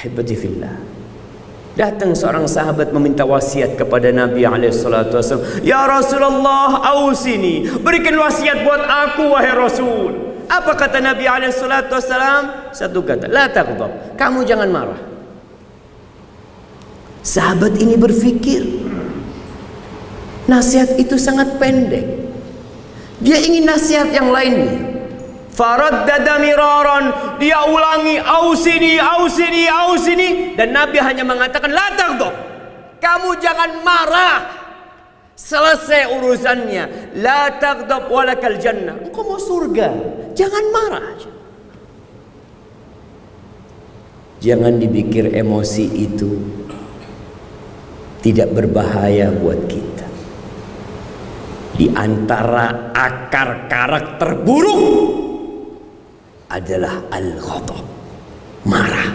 Ahibati fillah, datang seorang sahabat meminta wasiat kepada Nabi SAW. Ya Rasulullah, ausini, berikan wasiat buat aku wahai Rasul. Apa kata Nabi SAW? Satu kata, la taghdab, kamu jangan marah. Sahabat ini berpikir nasihat itu sangat pendek. Dia ingin nasihat yang lainnya. Faraddada miraran, dia ulangi, ausini, ausini, ausini, dan Nabi hanya mengatakan la taghdab, kamu jangan marah. Selesai urusannya. La taghdab walakal jannah, engkau mau surga, jangan marah. Jangan dipikir emosi itu tidak berbahaya buat kita. Di antara akar karakter buruk adalah al-ghadab, marah.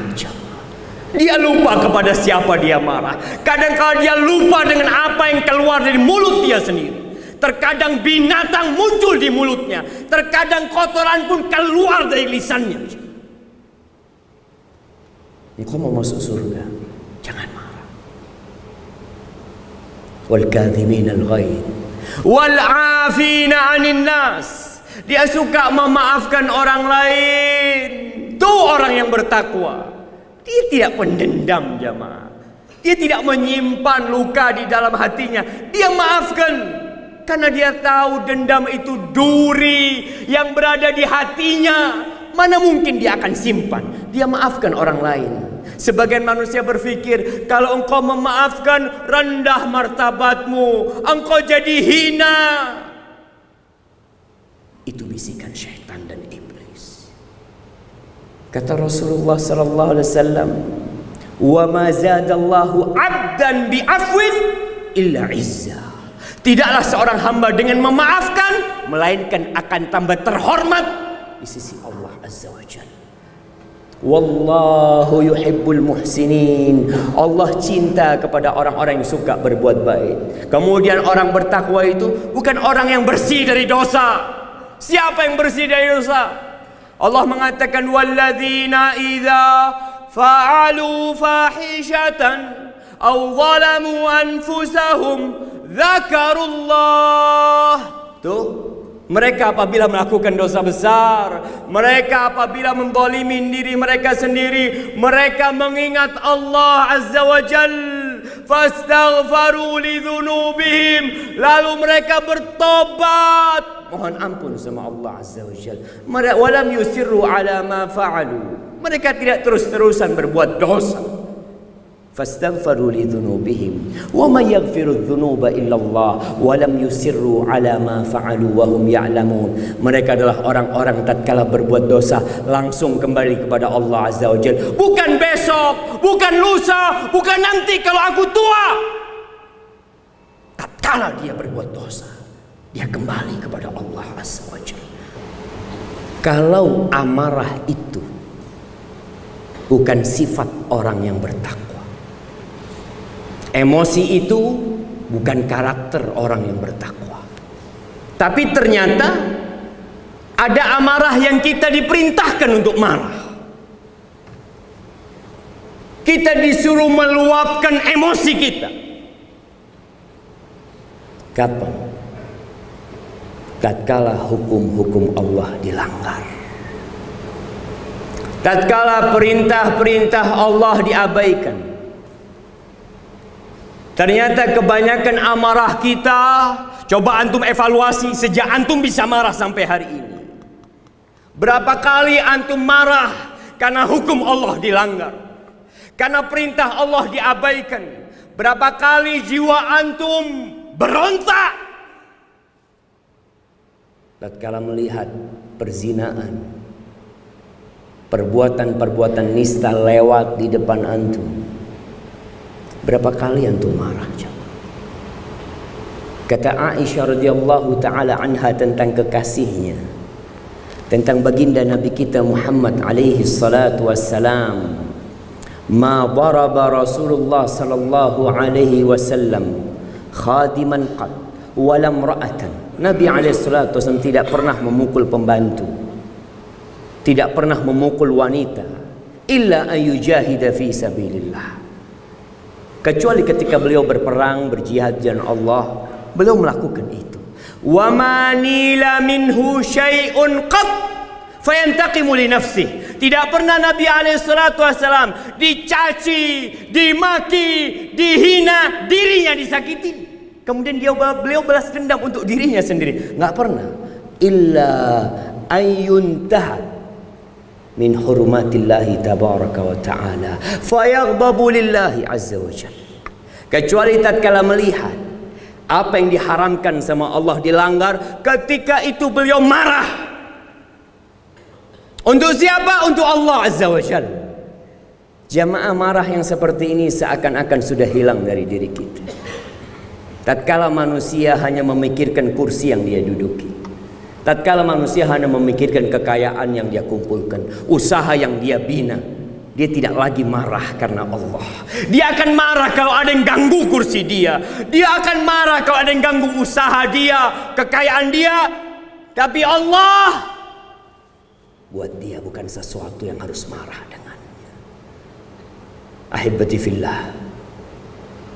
Dia lupa kepada siapa dia marah. Kadang-kadang dia lupa dengan apa yang keluar dari mulut dia sendiri. Terkadang binatang muncul di mulutnya, terkadang kotoran pun keluar dari lisannya. Engkau mau masuk surga, jangan marah. Wal kadhimin al-ghaidh wal 'afina 'anil nas. Dia suka memaafkan orang lain. Itu orang yang bertakwa. Dia tidak pendendam, jamaah. Dia tidak menyimpan luka di dalam hatinya. Dia maafkan karena dia tahu dendam itu duri yang berada di hatinya. Mana mungkin dia akan simpan. Dia maafkan orang lain. Sebagian manusia berpikir, kalau engkau memaafkan, rendah martabatmu, engkau jadi hina. Itu bisikan syaitan dan iblis. Kata Rasulullah sallallahu alaihi wasallam, "Wa ma zadallahu 'abdan bi'afwin illa 'izza." Tidaklah seorang hamba dengan memaafkan melainkan akan tambah terhormat di sisi Allah Azza wa Jalla. Wallahu yuhibbul muhsinin. Allah cinta kepada orang-orang yang suka berbuat baik. Kemudian orang bertakwa itu bukan orang yang bersih dari dosa. Siapa yang bersih dari dosa? Allah mengatakan walladzina idza fa'alu fahishatan aw zalamu anfusahum dzakarullah. Tuh, mereka apabila melakukan dosa besar, mereka apabila menzalimi diri mereka sendiri, mereka mengingat Allah Azza wa Jalla. Fastaghfaru lidzunubihim, lalu mereka bertobat, mohon ampun sama Allah Azza wa Jalla. Walam yusirru ala ma fa'alu, mereka tidak terus-terusan berbuat dosa. Fastaghfaru lidzunubihim wa may yaghfiru dzunuba illallah wa lam yusirru ala ma fa'alu wa hum ya'lamun. Mereka adalah orang-orang tatkala berbuat dosa langsung kembali kepada Allah Azza wa Jalla. Bukan besok, bukan lusa, bukan nanti kalau aku tua. Tatkala dia berbuat dosa, dia kembali kepada Allah Azza wa Jalla. Kalau amarah itu bukan sifat orang yang bertakwa, emosi itu bukan karakter orang yang bertakwa. Tapi ternyata ada amarah yang kita diperintahkan untuk marah. Kita disuruh meluapkan emosi kita. Kapan? Tatkala hukum-hukum Allah dilanggar. Tatkala perintah-perintah Allah diabaikan. Ternyata kebanyakan amarah kita, coba antum evaluasi sejak antum bisa marah sampai hari ini. Berapa kali antum marah karena hukum Allah dilanggar, karena perintah Allah diabaikan? Berapa kali jiwa antum berontak tatkala melihat perzinaan, perbuatan-perbuatan nista lewat di depan antum? Berapa kali antum marah? Kata Aisyah radhiyallahu taala anha tentang kekasihnya, tentang baginda Nabi kita Muhammad alaihi salatu wassalam, ma daraba Rasulullah sallallahu alaihi wasallam khadiman qad wala imra'atan. Nabi alaihi salatu wasallam tidak pernah memukul pembantu, tidak pernah memukul wanita, illa ayyujahida fi sabilillah. Kecuali ketika beliau berperang, berjihad jalan Allah, beliau melakukan itu. Wa ma nila minhu syai'un qat fayantaqimu li nafsihi. Tidak pernah Nabi SAW dicaci, dimaki, dihina, dirinya disakiti, kemudian beliau balas dendam untuk dirinya sendiri. Nggak pernah. Illa ayyuntaha min hurmatillahi tabaraka wa ta'ala fayaghdabu lillahi azza wa jalla. Kecuali tatkala melihat apa yang diharamkan sama Allah dilanggar, ketika itu beliau marah. Untuk siapa? Untuk Allah azza wa jalla. Jamaah, marah yang seperti ini seakan-akan sudah hilang dari diri kita. Tatkala manusia hanya memikirkan kursi yang dia duduki, tatkala manusia hanya memikirkan kekayaan yang dia kumpulkan, usaha yang dia bina, dia tidak lagi marah karena Allah. Dia akan marah kalau ada yang ganggu kursi dia. Dia akan marah kalau ada yang ganggu usaha dia, kekayaan dia. Tapi Allah, buat dia bukan sesuatu yang harus marah dengannya. Ahibati fillah,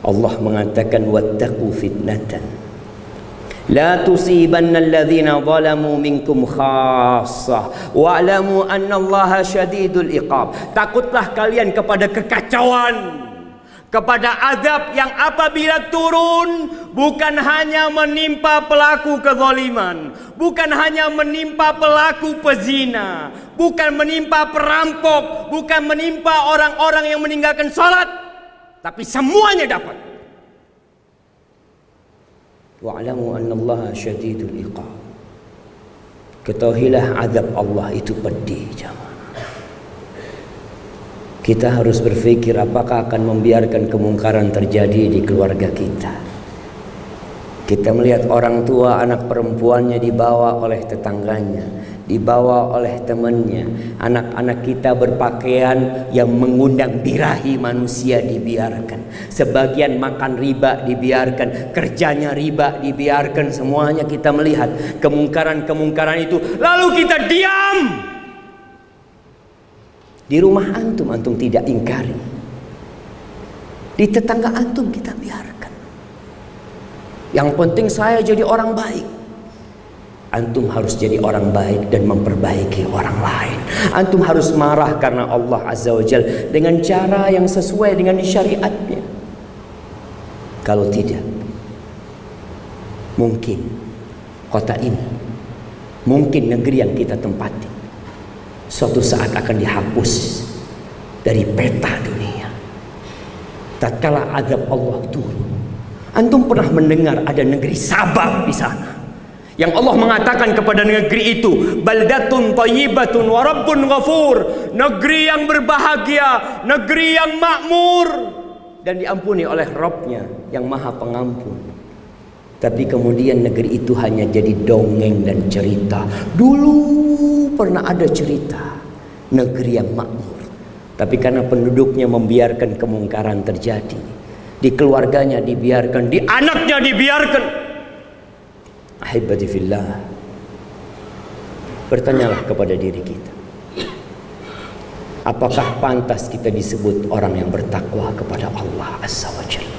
Allah mengatakan wattaqu fitnatan la tusibanna alladhina zalamu minkum khassah wa'lamu anna Allaha syadidul iqab. Takutlah kalian kepada kekacauan, kepada azab yang apabila turun bukan hanya menimpa pelaku kezaliman, bukan hanya menimpa pelaku pezina, bukan menimpa perampok, bukan menimpa orang-orang yang meninggalkan salat, tapi semuanya dapat. Wa'lamu annallaha syadidul iqab. Ketahuilah azab Allah itu pedih, jemaah. Kita harus berpikir apakah akan membiarkan kemungkaran terjadi di keluarga kita. Kita melihat orang tua anak perempuannya dibawa oleh tetangganya, dibawa oleh temannya. Anak-anak kita berpakaian yang mengundang birahi manusia dibiarkan. Sebagian makan riba dibiarkan, kerjanya riba dibiarkan. Semuanya kita melihat kemungkaran-kemungkaran itu, lalu kita diam. Di rumah antum, antum tidak ingkari. Di tetangga antum kita biarkan. Yang penting saya jadi orang baik. Antum harus jadi orang baik dan memperbaiki orang lain. Antum harus marah karena Allah azza wa jalla dengan cara yang sesuai dengan syariatnya. Kalau tidak, mungkin kota ini, mungkin negeri yang kita tempati, suatu saat akan dihapus dari peta dunia. Tatkala azab Allah turun, antum pernah mendengar ada negeri Sabah di sana, yang Allah mengatakan kepada negeri itu, baldatun thayyibatun wa rabbun ghafur, negeri yang berbahagia, negeri yang makmur dan diampuni oleh Rabb-Nya yang Maha Pengampun. Tapi kemudian negeri itu hanya jadi dongeng dan cerita. Dulu pernah ada cerita negeri yang makmur, tapi karena penduduknya membiarkan kemungkaran terjadi, di keluarganya dibiarkan, di anaknya dibiarkan. Ahibati fillah, bertanyalah kepada diri kita, apakah pantas kita disebut orang yang bertakwa kepada Allah azza wa jalla?